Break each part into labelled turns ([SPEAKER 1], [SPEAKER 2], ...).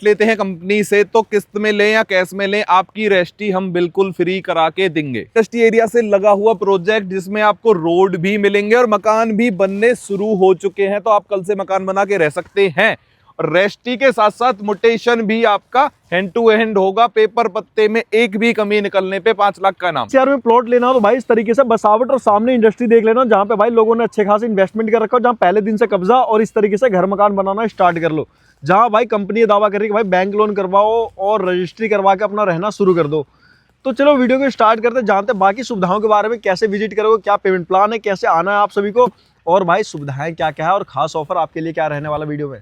[SPEAKER 1] लेते हैं कंपनी से तो किस्त में लें या कैश में लें, आपकी रजिस्ट्री हम बिल्कुल फ्री करा के देंगे। इंडस्ट्री एरिया से लगा हुआ प्रोजेक्ट जिसमें आपको रोड भी मिलेंगे और मकान भी बनने शुरू हो चुके हैं, तो आप कल से मकान बना के रह सकते हैं। और रजिस्ट्री के साथ साथ मोटेशन भी आपका हैंड टू हैंड होगा, पेपर पत्ते में एक भी कमी निकलने पे 5 लाख का नाम।
[SPEAKER 2] शहर में प्लॉट लेना हो तो भाई इस तरीके से बसावट और सामने इंडस्ट्री देख लेना, जहाँ पे भाई लोगों ने अच्छे खासे इन्वेस्टमेंट कर रखा हो, जहाँ पहले दिन से कब्जा, और इस तरीके से घर मकान बनाना स्टार्ट कर लो, जहाँ भाई कंपनी दावा कर रही है कि भाई बैंक लोन करवाओ और रजिस्ट्री करवा के अपना रहना शुरू कर दो। तो चलो वीडियो को स्टार्ट करते, जानते बाकी सुविधाओं के बारे में, कैसे विजिट करोगे, क्या पेमेंट प्लान है, कैसे आना है आप सभी को, और भाई सुविधाएं क्या क्या है और खास ऑफर आपके लिए क्या रहने वाला वीडियो में।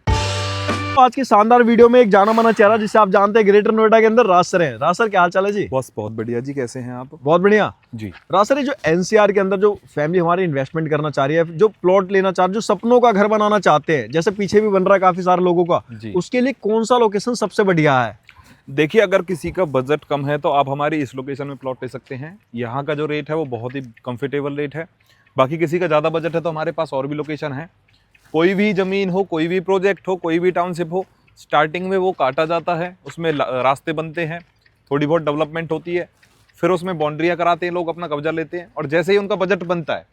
[SPEAKER 2] आज की शानदार वीडियो में एक जाना माना चेहरा जिसे आप जानते हैं ग्रेटर नोएडा के अंदर, राज सर हैं। राज सर क्या हाल चाल है जी?
[SPEAKER 1] बस बहुत बढ़िया जी, कैसे हैं आप?
[SPEAKER 2] बहुत बढ़िया
[SPEAKER 1] जी।
[SPEAKER 2] राज सर, जो एनसीआर के अंदर जो फैमिली हमारी इन्वेस्टमेंट करना चाह रही है, जो प्लॉट लेना चाह रही है, जो सपनों का घर बनाना चाहते हैं, जैसे पीछे भी बन रहा है काफी सारे लोगों का, उसके लिए कौन सा लोकेशन सबसे बढ़िया है?
[SPEAKER 1] देखिए, अगर किसी का बजट कम है तो आप हमारी इस लोकेशन में प्लॉट ले सकते हैं। यहाँ का जो रेट है वो बहुत ही कंफर्टेबल रेट है। बाकी किसी का ज़्यादा बजट है तो हमारे पास और भी लोकेशन है। कोई भी ज़मीन हो, कोई भी प्रोजेक्ट हो, कोई भी टाउनशिप हो, स्टार्टिंग में वो काटा जाता है, उसमें रास्ते बनते हैं, थोड़ी बहुत डेवलपमेंट होती है, फिर उसमें बाउंड्रियाँ कराते हैं, लोग अपना कब्जा लेते हैं, और जैसे ही उनका बजट बनता है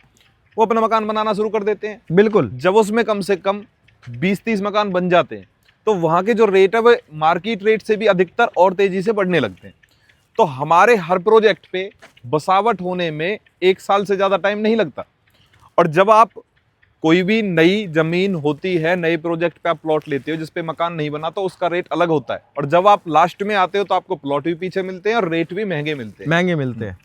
[SPEAKER 1] वो अपना मकान बनाना शुरू कर देते हैं।
[SPEAKER 2] बिल्कुल।
[SPEAKER 1] जब उसमें कम से कम 20-30 मकान बन जाते हैं तो वहाँ के जो रेट है वो मार्केट रेट से भी अधिकतर और तेज़ी से बढ़ने लगते हैं। तो हमारे हर प्रोजेक्ट पे बसावट होने में 1 साल से ज़्यादा टाइम नहीं लगता। और जब आप कोई भी नई जमीन होती है, नए प्रोजेक्ट पे आप प्लॉट लेते हो जिस पे मकान नहीं बना, तो उसका रेट अलग होता है। और जब आप लास्ट में आते हो तो आपको प्लॉट भी पीछे मिलते हैं और रेट भी महंगे मिलते हैं।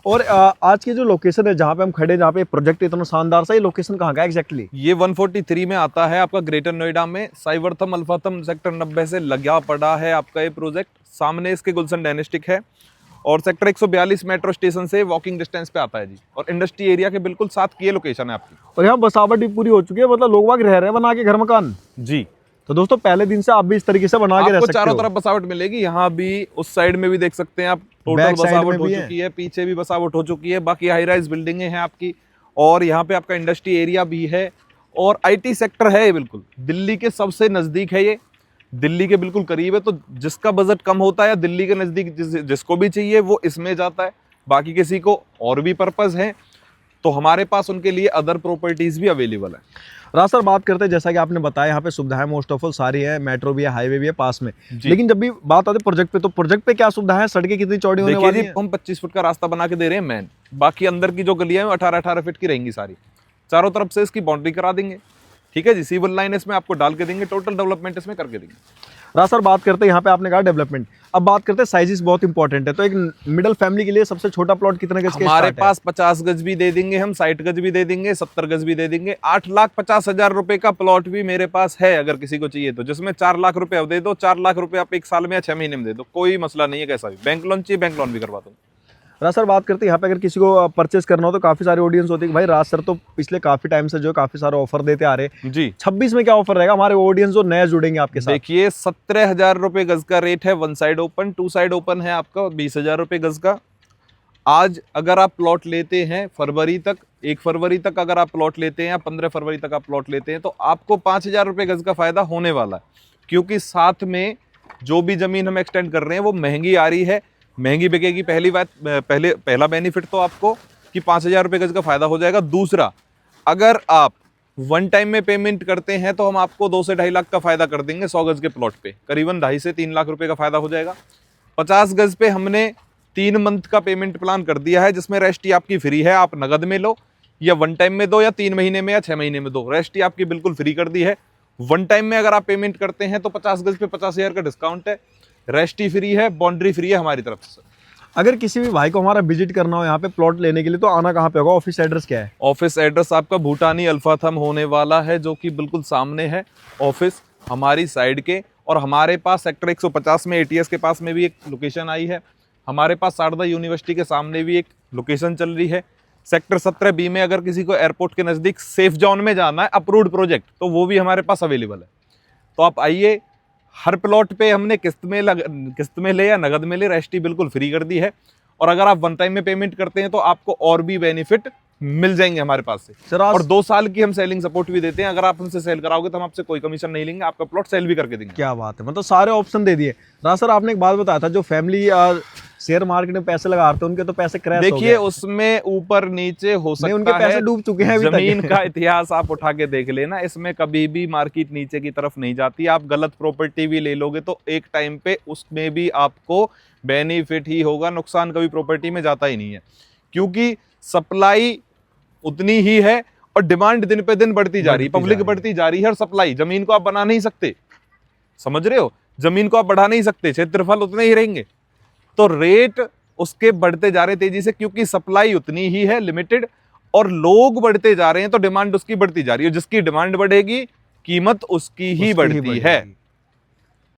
[SPEAKER 2] और आज की जो लोकेशन है जहाँ पे हम खड़े, जहाँ पे प्रोजेक्ट इतना शानदार सा, ये लोकेशन कहाँ का है एग्जैक्टली?
[SPEAKER 1] ये 143 में आता है आपका, ग्रेटर नोएडा में साइवर्थम अल्फाथम सेक्टर 90 से लगा पड़ा है आपका ये प्रोजेक्ट। सामने इसके गुलशन डायनेस्टिक है और सेक्टर 142 मेट्रो स्टेशन से वॉकिंग डिस्टेंस पे आता है जी। और इंडस्ट्री एरिया के बिल्कुल साथ की लोकेशन है आपकी।
[SPEAKER 2] और यहाँ बसावट भी पूरी हो चुकी है, मतलब लोग बाग रह रहे हैं बना के घर मकान
[SPEAKER 1] जी।
[SPEAKER 2] तो दोस्तों पहले दिन से आप भी इस तरीके से बना के रह सकते हो।
[SPEAKER 1] चारों तरफ बसावट मिलेगी, यहाँ भी, उस साइड में भी देख सकते हैं आप, टोटल बसावट हो चुकी है, पीछे भी बसावट हो चुकी है। बाकी हाई राइज बिल्डिंगें हैं आपकी, और यहाँ पे आपका इंडस्ट्री एरिया भी है और आईटी सेक्टर है। बिल्कुल दिल्ली के सबसे नजदीक है, ये दिल्ली के बिल्कुल करीब है। तो जिसका बजट कम होता है, दिल्ली के नजदीक जिसको भी चाहिए वो इसमें जाता है। बाकी किसी को और भी पर्पज है तो हमारे पास उनके लिए अदर प्रॉपर्टीज भी अवेलेबल है।
[SPEAKER 2] राज सर, बात करते हैं जैसा कि आपने बताया यहाँ पे सुविधाएं मोस्ट ऑफ ऑल सारी है, मेट्रो भी है, हाईवे भी है पास में, लेकिन जब भी बात आती है प्रोजेक्ट पे, तो प्रोजेक्ट पे क्या सुविधा है? सड़कें कितनी चौड़ी होने वाली हैं?
[SPEAKER 1] हम 25 फुट का रास्ता बना के दे रहे हैं मेन। बाकी अंदर की जो गलियां हैं 18-18 फीट की रहेंगी सारी। चारों तरफ से इसकी बाउंड्री करा देंगे, ठीक है जी। सिविल लाइन इसमें आपको डाल के देंगे, टोटल डेवलपमेंट इसमें करके देंगे।
[SPEAKER 2] राज सर, बात करते हैं यहाँ पे आपने कहा डेवलपमेंट, अब बात करते हैं साइजेस बहुत इंपॉर्टेंट है। तो एक मिडिल फैमिली के लिए सबसे छोटा प्लॉट कितने गज के?
[SPEAKER 1] हमारे पास 50 गज भी दे देंगे हम, 60 गज भी दे देंगे, 70 गज भी दे देंगे। 8,50,000 रुपए का प्लॉट भी मेरे पास है अगर किसी को चाहिए तो, जिसमें 4 लाख रुपए अब दे दो। 4 लाख रुपए आप 1 साल में या 6 महीने में दे दो, कोई मसला नहीं है। कैसा भी बैंक लोन चाहिए, बैंक लोन भी करवा दूँ।
[SPEAKER 2] राज सर, बात करते हैं यहाँ पे अगर किसी को परचेस करना हो तो काफी सारी ऑडियंस होती है कि भाई राज सर तो पिछले काफी टाइम से जो काफी सारे ऑफर देते आ रहे हैं जी। 26 में क्या ऑफर रहेगा हमारे ऑडियंस जो नए जुड़ेंगे आपके साथ?
[SPEAKER 1] देखिए, 17,000 रुपए गज का रेट है, 1 साइड ओपन। 2 साइड ओपन है आपका 20,000 रुपए गज का। आज अगर आप प्लॉट लेते हैं फरवरी तक, 1 फरवरी तक अगर आप प्लॉट लेते हैं या 15 फरवरी तक आप प्लॉट लेते हैं, तो आपको 5,000 रुपए गज का फायदा होने वाला है। क्योंकि साथ में जो भी जमीन हम एक्सटेंड कर रहे हैं वो महंगी आ रही है, महंगी बिकेगी। पहला बेनिफिट तो आपको कि 5,000 रुपए गज का फायदा हो जाएगा। दूसरा, अगर आप 1 टाइम में पेमेंट करते हैं तो हम आपको 2 से 2.5 लाख का फायदा कर देंगे 100 गज के प्लॉट पे, करीबन 2.5 से 3 लाख रुपए का फायदा हो जाएगा। 50 गज पे हमने 3 मंथ का पेमेंट प्लान कर दिया है, जिसमें रजिस्ट्री आपकी फ्री है। आप नगद में लो या 1 टाइम में दो, या 3 महीने में या 6 महीने में दो, रजिस्ट्री आपकी बिल्कुल फ्री कर दी है। 1 टाइम में अगर आप पेमेंट करते हैं तो 50 गज पे 50,000 का डिस्काउंट है, रजिस्ट्री फ्री है, बाउंड्री फ्री है हमारी तरफ से।
[SPEAKER 2] अगर किसी भी भाई को हमारा विजिट करना हो यहाँ पे प्लॉट लेने के लिए, तो आना कहाँ पे होगा? ऑफिस एड्रेस क्या है?
[SPEAKER 1] ऑफिस एड्रेस आपका भूटानी अल्फाथम होने वाला है, जो कि बिल्कुल सामने है ऑफिस हमारी साइड के। और हमारे पास सेक्टर 150 में एटीएस के पास में भी एक लोकेशन आई है। हमारे पास शारदा यूनिवर्सिटी के सामने भी एक लोकेशन चल रही है। सेक्टर 17B में अगर किसी को एयरपोर्ट के नज़दीक सेफ जोन में जाना है, अप्रूव्ड प्रोजेक्ट, तो वो भी हमारे पास अवेलेबल है। तो आप आइए। हर प्लॉट पे हमने किस्त में ले या नगद में ले, रजिस्ट्री बिल्कुल फ्री कर दी है। और अगर आप 1 टाइम में पेमेंट करते हैं तो आपको और भी बेनिफिट मिल जाएंगे हमारे पास से।
[SPEAKER 2] सर
[SPEAKER 1] और 2 साल की हम सेलिंग सपोर्ट भी देते हैं। अगर आप हमसे सेल कराओगे तो हम आपसे कोई कमीशन नहीं लेंगे, आपका प्लॉट सेल भी करके देंगे।
[SPEAKER 2] क्या बात है, मतलब सारे ऑप्शन दे दिए। राज सर आपने एक बात बताया था, जो फैमिली शेयर मार्केट में पैसे लगा रहे थे उनके तो पैसे क्रैश हो गए।
[SPEAKER 1] देखिए उसमें ऊपर नीचे हो सकता है,
[SPEAKER 2] उनके पैसे डूब चुके हैं अभी तक।
[SPEAKER 1] जमीन का इतिहास आप उठा के देख लेना, इसमें कभी भी मार्केट नीचे की तरफ नहीं जाती। आप गलत प्रॉपर्टी भी ले लोगे तो एक टाइम पे उसमें भी आपको बेनिफिट ही होगा, नुकसान कभी प्रॉपर्टी में जाता ही नहीं है, क्योंकि सप्लाई उतनी ही है और डिमांड दिन पे दिन बढ़ती जा रही है, पब्लिक बढ़ती जा रही है और सप्लाई, जमीन को आप बना नहीं सकते, समझ रहे हो, जमीन को आप बढ़ा नहीं सकते, क्षेत्रफल उतने ही रहेंगे, तो रेट उसके बढ़ते जा रहे हैं तेजी से, क्योंकि सप्लाई उतनी ही है लिमिटेड और लोग बढ़ते जा रहे हैं, तो डिमांड उसकी बढ़ती जा रही है, जिसकी डिमांड बढ़ेगी कीमत उसकी ही बढ़ती है।